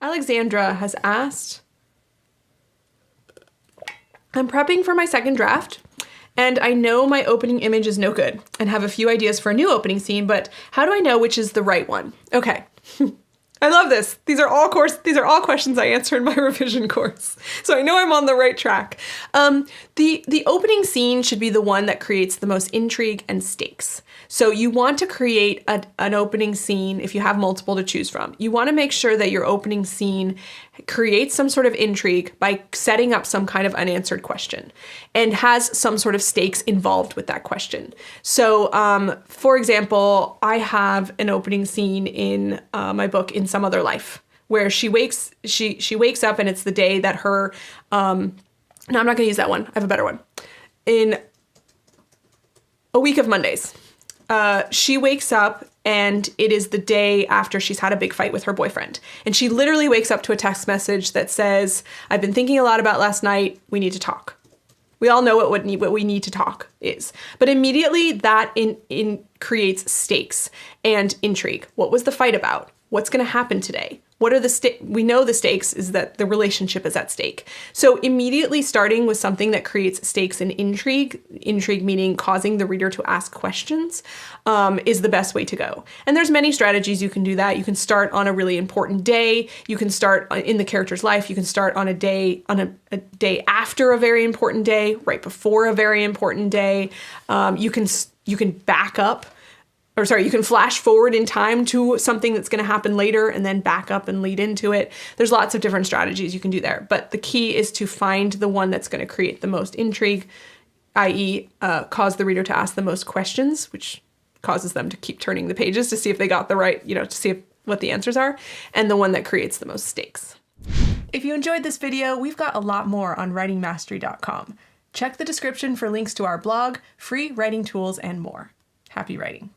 Alexandra has asked, I'm prepping for my second draft, and I know my opening image is no good and have a few ideas for a new opening scene, but how do I know which is the right one? Okay. I love this. These are all questions I answer in my revision course. So I know I'm on the right track. The opening scene should be the one that creates the most intrigue and stakes. So you want to create an opening scene if you have multiple to choose from. You want to make sure that your opening scene creates some sort of intrigue by setting up some kind of unanswered question and has some sort of stakes involved with that question. So for example, I have an opening scene in my book In Some Other Life where she wakes up and it's the day that her, no, I'm not going to use that one. I have a better one. In A Week of Mondays, she wakes up and it is the day after she's had a big fight with her boyfriend. And she literally wakes up to a text message that says, I've been thinking a lot about last night. We need to talk. We all know what we need to talk is. But immediately that creates stakes and intrigue. What was the fight about? What's going to happen today? What are we know the stakes is that the relationship is at stake. So immediately starting with something that creates stakes and intrigue meaning causing the reader to ask questions, is the best way to go. And there's many strategies you can do that. You can start on a really important day. You can start in the character's life. You can start on a day after a very important day, right before a very important day. You can back up. You can flash forward in time to something that's going to happen later and then back up and lead into it. There's lots of different strategies you can do there, but the key is to find the one that's going to create the most intrigue, i.e. Cause the reader to ask the most questions, which causes them to keep turning the pages to see if they got the right, to see what the answers are, and the one that creates the most stakes. If you enjoyed this video, we've got a lot more on writingmastery.com. Check the description for links to our blog, free writing tools, and more. Happy writing.